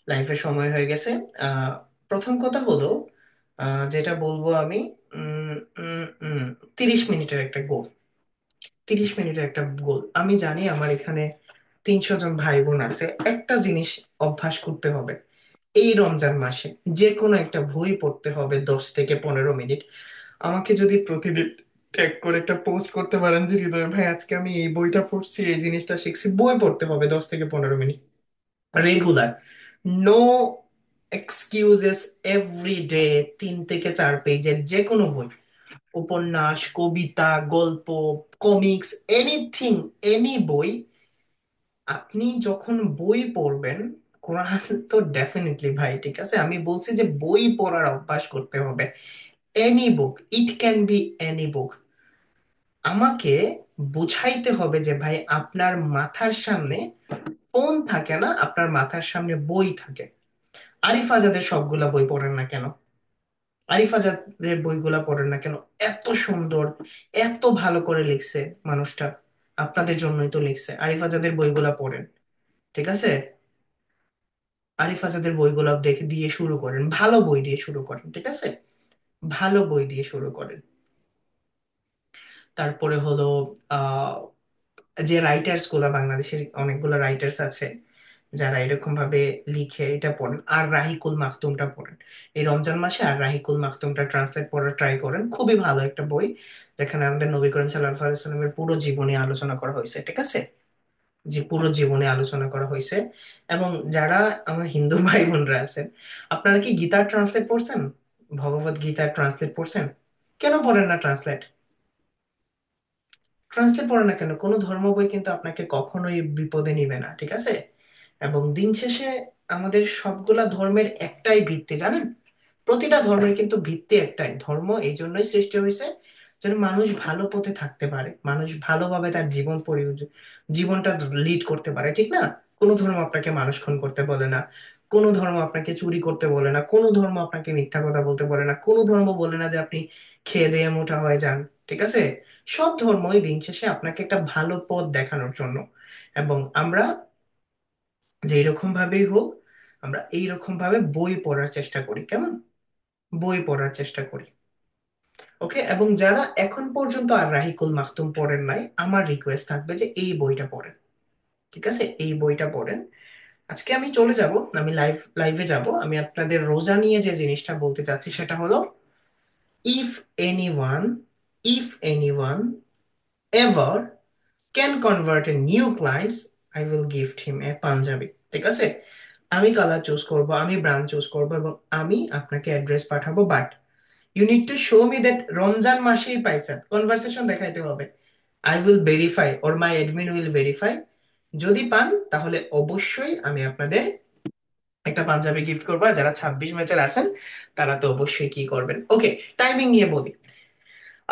লাইভের সময় হয়ে গেছে। আহ প্রথম কথা হলো, যেটা বলবো আমি, উম, উম, উম, 30 মিনিটের একটা গোল, 30 মিনিটের একটা গোল। আমি জানি আমার এখানে 300 জন ভাই বোন আছে, একটা জিনিস অভ্যাস করতে হবে এই রমজান মাসে, যে কোনো একটা বই পড়তে হবে 10 থেকে 15 মিনিট। আমাকে যদি প্রতিদিন ট্যাগ করে একটা পোস্ট করতে পারেন যে হৃদয় ভাই আজকে আমি এই বইটা পড়ছি, এই জিনিসটা শিখছি, বই পড়তে হবে 10 থেকে 15 minute regular, no excuses, every day 3 থেকে 4 পেজের যে কোনো বই, উপন্যাস, কবিতা, গল্প, কমিক্স, এনিথিং, এনি বই। আপনি যখন বই পড়বেন, কোরআন তো ডেফিনেটলি ভাই, ঠিক আছে, আমি বলছি যে বই পড়ার অভ্যাস করতে হবে। Any book, it can be any বুক। আমাকে বুঝাইতে হবে যে ভাই আপনার মাথার সামনে ফোন থাকে না, আপনার মাথার সামনে বই থাকে। আরিফ আজাদের সবগুলা বই পড়েন না কেন? আরিফ আজাদের বইগুলা পড়েন না কেন? এত সুন্দর, এত ভালো করে লিখছে মানুষটা, আপনাদের জন্যই তো লিখছে। আরিফ আজাদের বইগুলা পড়েন, ঠিক আছে? আরিফ আজাদের বইগুলা দেখে দিয়ে শুরু করেন, ভালো বই দিয়ে শুরু করেন, ঠিক আছে? ভালো বই দিয়ে শুরু করেন। তারপরে হলো আহ যে রাইটার্স গুলা, বাংলাদেশের অনেকগুলো রাইটার্স আছে যারা এরকম ভাবে লিখে, এটা পড়েন। আর রাহিকুল মাকতুমটা পড়েন এই রমজান মাসে, আর রাহিকুল মাকতুমটা ট্রান্সলেট পড়ার ট্রাই করেন, খুবই ভালো একটা বই, যেখানে আমাদের নবী করিম সাল্লাল্লাহু আলাইহি সাল্লামের পুরো জীবনী আলোচনা করা হয়েছে, ঠিক আছে? যে পুরো জীবনে আলোচনা করা হয়েছে। এবং যারা আমার হিন্দু ভাই বোনরা আছেন, আপনারা কি গীতার ট্রান্সলেট পড়ছেন? ভগবত গীতার ট্রান্সলেট পড়ছেন? কেন পড়েন না ট্রান্সলেট? ট্রান্সলেট পড়ে না কেন? কোনো ধর্ম বই কিন্তু আপনাকে কখনোই বিপদে নিবে না, ঠিক আছে? এবং দিন শেষে আমাদের সবগুলা ধর্মের একটাই ভিত্তি, জানেন? প্রতিটা ধর্মের কিন্তু ভিত্তি একটাই, ধর্ম এই জন্যই সৃষ্টি হয়েছে যেন মানুষ ভালো পথে থাকতে পারে, মানুষ ভালোভাবে তার জীবনটা লিড করতে পারে, ঠিক না? কোনো ধর্ম আপনাকে মানুষ খুন করতে বলে না, কোনো ধর্ম আপনাকে চুরি করতে বলে না, কোনো ধর্ম আপনাকে মিথ্যা কথা বলতে বলে না, কোনো ধর্ম বলে না যে আপনি খেয়ে দিয়ে মোটা হয়ে যান, ঠিক আছে? সব ধর্মই দিন শেষে আপনাকে একটা ভালো পথ দেখানোর জন্য। এবং আমরা যে এরকম ভাবেই হোক, আমরা এইরকম ভাবে বই পড়ার চেষ্টা করি, কেমন? বই পড়ার চেষ্টা করি। ওকে, এবং যারা এখন পর্যন্ত আর রাহিকুল মাকতুম পড়েন নাই, আমার রিকোয়েস্ট থাকবে যে এই বইটা পড়েন, ঠিক আছে? এই বইটা পড়েন। আজকে আমি চলে যাব, আমি লাইভে যাব। আমি আপনাদের রোজা নিয়ে যে জিনিসটা বলতে চাচ্ছি সেটা হলো, if anyone if anyone ever can convert a new clients, I will gift him a Punjabi, ঠিক আছে? আমি কালার চুজ করব, আমি ব্র্যান্ড চুজ করব, এবং আমি আপনাকে অ্যাড্রেস পাঠাবো, but you need to show me that Ramzan মাসেই পাইছেন, কনভারসেশন দেখাইতে হবে। I will verify, or my admin will verify. যদি পান তাহলে অবশ্যই আমি আপনাদের একটা পাঞ্জাবি গিফট করবো। আর যারা 26 ব্যাচের আছেন তারা তো অবশ্যই কি করবেন, ওকে? টাইমিং নিয়ে বলি,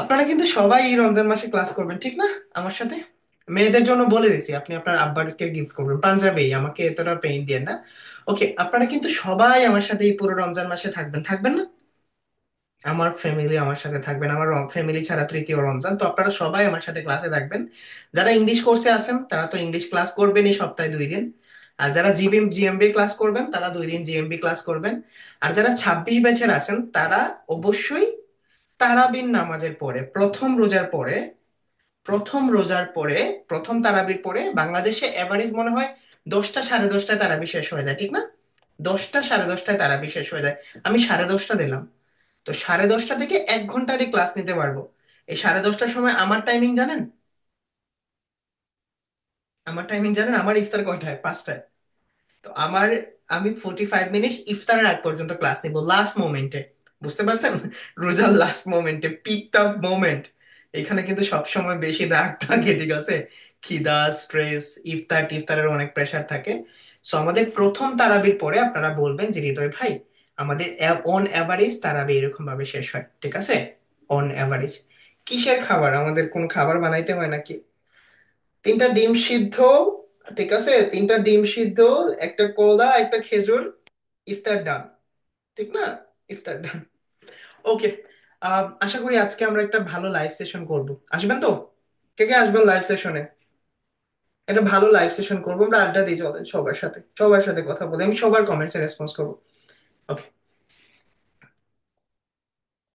আপনারা কিন্তু সবাই এই রমজান মাসে ক্লাস করবেন, ঠিক না? আমার সাথে মেয়েদের জন্য বলে দিছি, আপনি আপনার আব্বাকে গিফট করবেন পাঞ্জাবি, আমাকে এতটা পেইন দিয়ে না। ওকে, আপনারা কিন্তু সবাই আমার সাথে এই পুরো রমজান মাসে থাকবেন, থাকবেন না? আমার ফ্যামিলি আমার সাথে থাকবেন, আমার ফ্যামিলি ছাড়া তৃতীয় রমজান, তো আপনারা সবাই আমার সাথে ক্লাসে থাকবেন। যারা ইংলিশ কোর্সে আছেন তারা তো ইংলিশ ক্লাস করবেনই সপ্তাহে 2 দিন। আর যারা জিএমবি ক্লাস করবেন তারা 2 দিন জিএমবি ক্লাস করবেন। আর যারা 26 ব্যাচের আছেন তারা অবশ্যই তারাবির নামাজের পরে, প্রথম রোজার পরে, প্রথম তারাবির পরে, বাংলাদেশে এভারেজ মনে হয় 10টা সাড়ে 10টায় তারাবি শেষ হয়ে যায়, ঠিক না? 10টা 10:30টায় তারাবি শেষ হয়ে যায়। আমি 10:30 দিলাম, তো 10:30 থেকে 1 ঘন্টারই ক্লাস নিতে পারবো। এই 10:30টার সময় আমার টাইমিং জানেন? আমার ইফতার কয়টায়? 5টায়। তো আমি 45 মিনিটস ইফতারের আগ পর্যন্ত ক্লাস নিব, লাস্ট মোমেন্টে। বুঝতে পারছেন? রোজার লাস্ট মোমেন্টে, পিক দ্য মোমেন্ট। এখানে কিন্তু সবসময় বেশি রাগ থাকে, ঠিক আছে? খিদা, স্ট্রেস, টিফতারের অনেক প্রেশার থাকে। সো আমাদের প্রথম তারাবির পরে আপনারা বলবেন যে হৃদয় ভাই, আমাদের অন অ্যাভারেজ তারাবি এরকম ভাবে শেষ হয়, ঠিক আছে? On average. কিসের খাবার? আমাদের কোন খাবার বানাইতে হয় নাকি? 3টা ডিম সিদ্ধ, ঠিক আছে? 3টা ডিম সিদ্ধ, একটা কলা, একটা খেজুর, ইফতার ডান। ঠিক না? ইফতার ডান। ওকে। আশা করি আজকে আমরা একটা ভালো লাইভ সেশন করব। আসবেন তো? কে কে আসবেন লাইভ সেশনে? একটা ভালো লাইভ সেশন করবো, আমরা আড্ডা দিয়ে চলেন, সবার সাথে কথা বলে আমি সবার কমেন্টসে রেসপন্স করবো।